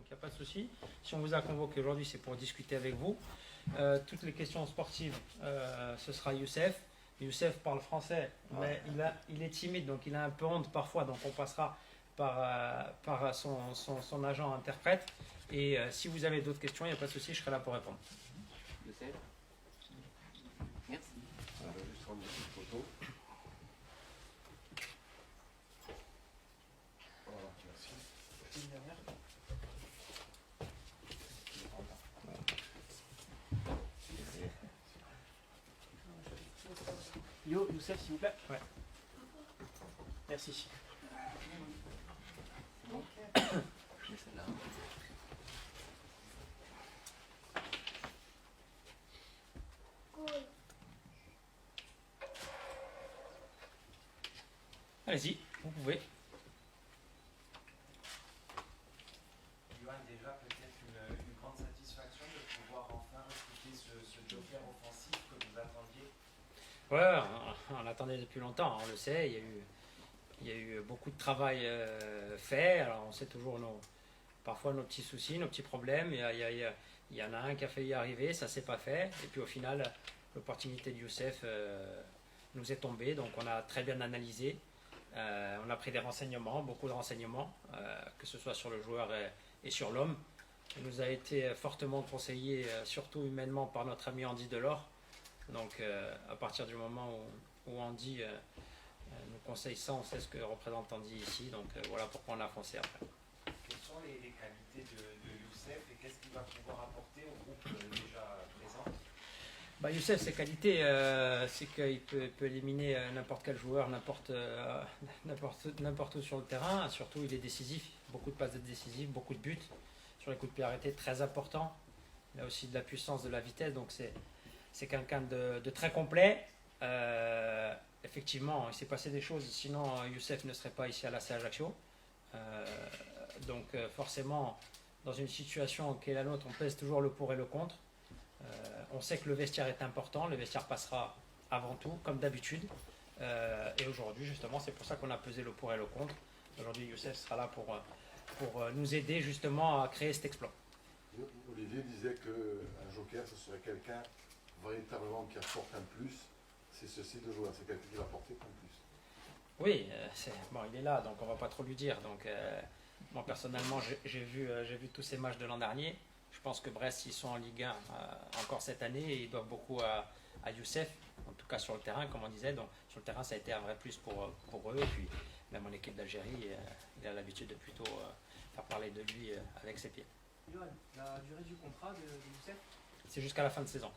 il n'y a pas de souci. Si on vous a convoqué aujourd'hui, c'est pour discuter avec vous. Toutes les questions sportives, ce sera Youssef. Youssef parle français, mais il est timide, donc il a un peu honte parfois, donc on passera par son agent interprète. Et si vous avez d'autres questions, il n'y a pas de souci, je serai là pour répondre. Youssef, merci. On va juste prendre une petite photo. Voilà, merci. Une dernière. Youssef, s'il vous plaît. Ouais. Merci. Je mets celle-là. Allez-y, vous pouvez. Johan, déjà peut-être une grande satisfaction de pouvoir enfin recruter ce joker offensif que vous attendiez. Ouais, on l'attendait depuis longtemps, on le sait. Il y a eu beaucoup de travail fait. Alors on sait toujours parfois nos petits soucis, nos petits problèmes. Il y en a un qui a failli arriver, ça s'est pas fait. Et puis au final, l'opportunité de Youssef nous est tombée. Donc on a très bien analysé. On a pris des renseignements, beaucoup de renseignements, que ce soit sur le joueur et sur l'homme. Il nous a été fortement conseillé, surtout humainement, par notre ami Andy Delors. Donc à partir du moment où Andy nous conseille ça, on sait ce que représente Andy ici. Donc voilà pourquoi on a foncé après. Quelles sont les qualités de Youssef et qu'est-ce qu'il va pouvoir apporter au groupe déjà présent? Youssef, ses qualités, c'est qu'il peut éliminer n'importe quel joueur, n'importe où sur le terrain. Surtout, il est décisif. Beaucoup de passes décisives, beaucoup de buts. Sur les coups de pied arrêtés, très important. Il a aussi de la puissance, de la vitesse. Donc, c'est quelqu'un de très complet. Effectivement, il s'est passé des choses. Sinon, Youssef ne serait pas ici à l'AC Ajaccio. Donc, forcément, dans une situation qui est la nôtre, on pèse toujours le pour et le contre. On sait que le vestiaire est important, le vestiaire passera avant tout, comme d'habitude. Et aujourd'hui, justement, c'est pour ça qu'on a pesé le pour et le contre. Aujourd'hui, Youssef sera là pour nous aider justement à créer cet exploit. Olivier disait qu'un joker, ce serait quelqu'un véritablement qui apporte un plus. C'est ce style de joueur, c'est quelqu'un qui va apporter un plus. Oui, il est là, donc on va pas trop lui dire. Donc, moi, personnellement, j'ai vu tous ces matchs de l'an dernier. Je pense que Brest, ils sont en Ligue 1 encore cette année et ils doivent beaucoup à Youssef, en tout cas sur le terrain, comme on disait. Donc sur le terrain, ça a été un vrai plus pour eux. Et puis même en équipe d'Algérie, il a l'habitude de plutôt faire parler de lui avec ses pieds. Johan, la durée du contrat de Youssef? C'est jusqu'à la fin de saison.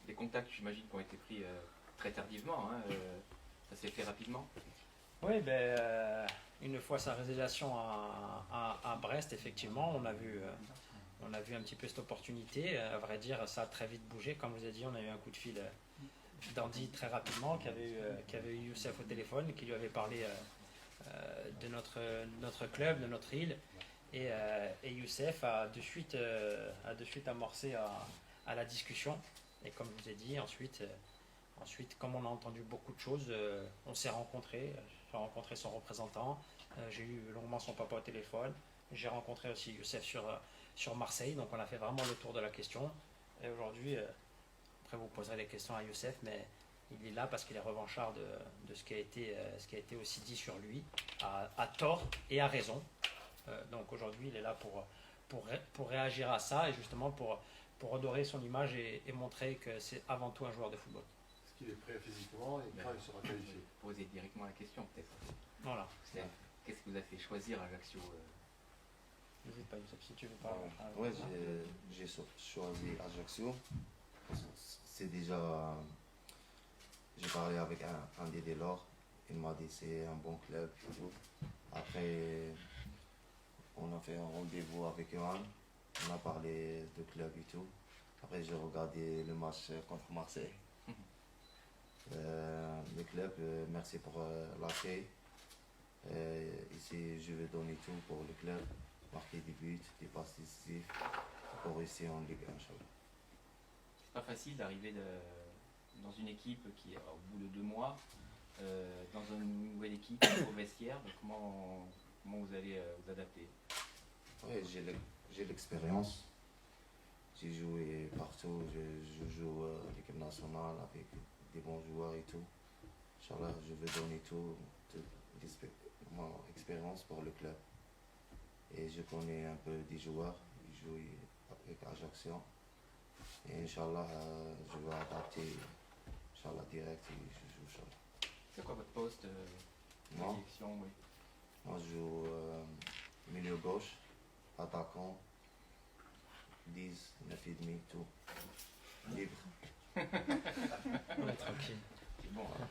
Les contacts, j'imagine, qui ont été pris très tardivement. Ça s'est fait rapidement. Oui, une fois sa résiliation à Brest, effectivement, on a vu un petit peu cette opportunité. À vrai dire, ça a très vite bougé. Comme je vous ai dit, on a eu un coup de fil d'Andy très rapidement, qui avait eu Youssef au téléphone, qui lui avait parlé de notre club, de notre île. Et Youssef a de suite amorcé à la discussion. Et comme je vous ai dit, ensuite, comme on a entendu beaucoup de choses, on s'est rencontrés. J'ai rencontré son représentant, j'ai eu longuement son papa au téléphone, j'ai rencontré aussi Youssef sur Marseille, donc on a fait vraiment le tour de la question. Et aujourd'hui, après vous poserez les questions à Youssef, mais il est là parce qu'il est revanchard de ce qui a été aussi dit sur lui, à tort et à raison. Donc aujourd'hui, il est là pour réagir à ça et justement pour redorer son image et montrer que c'est avant tout un joueur de football. Est-ce qu'il est prêt physiquement et quand il sera qualifié? Poser directement la question, peut-être. Voilà. Qu'est-ce qui vous a fait choisir Ajaccio N'hésite pas, Youssef, si tu veux parler. Ouais, j'ai choisi Ajaccio. C'est déjà. J'ai parlé avec Andy Delors. Il m'a dit c'est un bon club et tout. Après, on a fait un rendez-vous avec Johan. On a parlé de club et tout. Après, j'ai regardé le match contre Marseille. Le club, merci pour l'accueil. Ici, je vais donner tout pour le club, marquer des buts, des passes décisives pour réussir en Ligue 1. C'est pas facile d'arriver dans une équipe qui, au bout de 2 mois, dans une nouvelle équipe, au vestiaire, comment vous allez vous adapter? Ouais, j'ai l'expérience. J'ai joué partout. Je joue à l'équipe nationale avec des bons joueurs et tout. Inch'Allah, je veux donner toute mon expérience pour le club. Et je connais un peu des joueurs. Ils jouent avec Ajaccio. Et Inch'Allah, je vais adapter Inch'Allah direct et je joue Inch'Allah. C'est quoi votre poste Moi, sélection, oui. moi, je joue milieu gauche, attaquant, 10, 9,5, tout. Libre. On est tranquille. C'est bon, hein.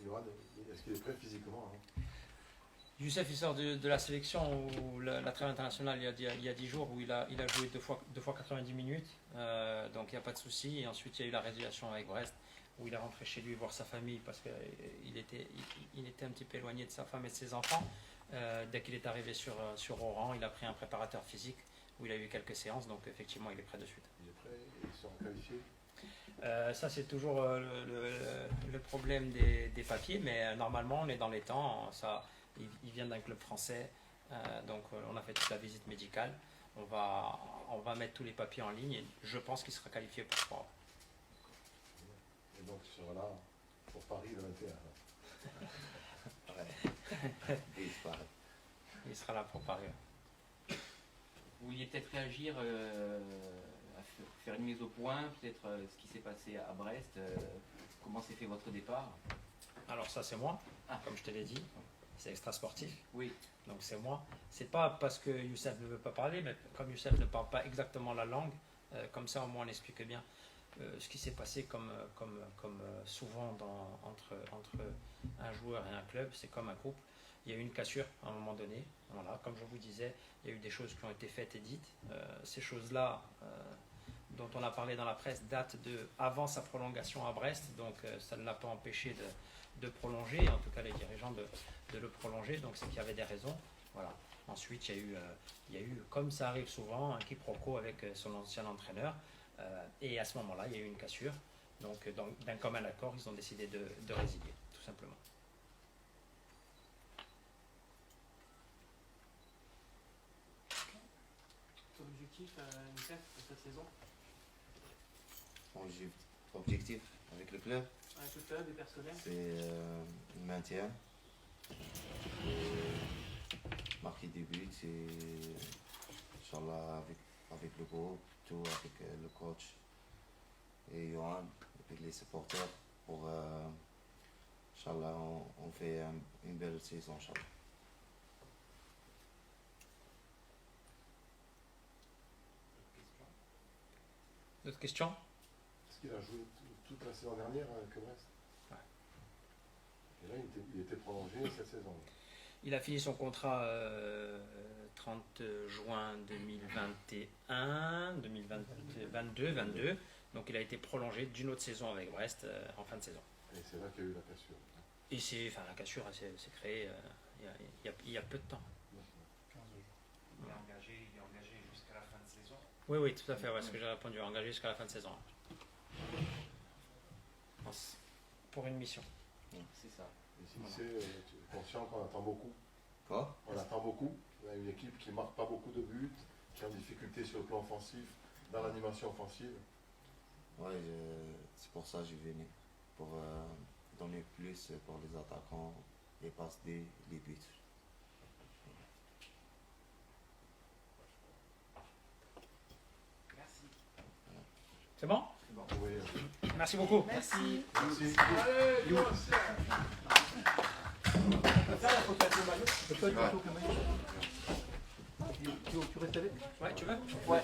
Yoann, est-ce qu'il est prêt physiquement hein? Youssef, il sort de la sélection ou la trêve internationale il y a 10 jours où il a joué deux fois 90 minutes, donc il n'y a pas de souci. Et ensuite, il y a eu la résiliation avec Brest où il est rentré chez lui voir sa famille parce qu'il était un petit peu éloigné de sa femme et de ses enfants. Dès qu'il est arrivé sur Oran, il a pris un préparateur physique où il a eu quelques séances, donc effectivement, il est prêt de suite. Il est prêt, ils sont qualifiés. Ça, c'est toujours le problème des papiers, mais normalement, on est dans les temps. Il vient d'un club français, donc on a fait toute la visite médicale. On va mettre tous les papiers en ligne et je pense qu'il sera qualifié pour 3 ans. Et donc, il sera là pour Paris le 21. Ouais. Et c'est pareil. Il sera là pour Paris. Vous vouliez peut-être réagir à faire une mise au point, peut-être ce qui s'est passé à Brest, comment s'est fait votre départ? Alors ça, c'est moi, Ah. comme je te l'ai dit. C'est extra sportif, Oui, donc c'est moi. C'est pas parce que Youssef ne veut pas parler, mais comme Youssef ne parle pas exactement la langue, comme ça au moins on explique bien ce qui s'est passé comme souvent entre un joueur et un club, c'est comme un couple. Il y a eu une cassure à un moment donné. Voilà, comme je vous disais, il y a eu des choses qui ont été faites et dites. Ces choses-là, dont on a parlé dans la presse, datent avant sa prolongation à Brest, donc ça ne l'a pas empêché de prolonger, en tout cas les dirigeants de le prolonger, donc c'est qu'il y avait des raisons. Voilà. Ensuite, il y a eu, comme ça arrive souvent, un quiproquo avec son ancien entraîneur, et à ce moment-là, il y a eu une cassure. Donc, d'un commun accord, ils ont décidé de résilier, tout simplement. Ton objectif, Youssef, pour cette saison, Mon objectif avec le club, avec le club et personnel? c'est le maintien. Et marquer des buts et Inch'Allah avec le groupe, tout avec le coach et Yoann, avec les supporters pour Inch'Allah on fait une belle saison Inch'Allah. D'autres questions? Est-ce qu'il a joué toute la saison dernière avec Brest? Ouais. Et là, il était prolongé cette saison. Il a fini son contrat 30 juin 2021, 2022, donc il a été prolongé d'une autre saison avec Brest en fin de saison. Et c'est là qu'il y a eu la cassure. Et la cassure s'est créée il y a peu de temps. 15 jours. Il est engagé jusqu'à la fin de saison. Oui, tout à fait, ce que j'ai répondu, engagé jusqu'à la fin de saison. Pour une mission. c'est ça. Et si tu es conscient qu'on attend beaucoup. Quoi? On attend beaucoup. On a une équipe qui ne marque pas beaucoup de buts, qui est en difficulté sur le plan offensif, dans l'animation offensive. Ouais, c'est pour ça que je suis venu, pour donner plus pour les attaquants, les passes D, les buts. Merci. C'est bon? Oui. Merci beaucoup. Merci. Merci. Tu restes avec? Ouais, tu veux? Ouais.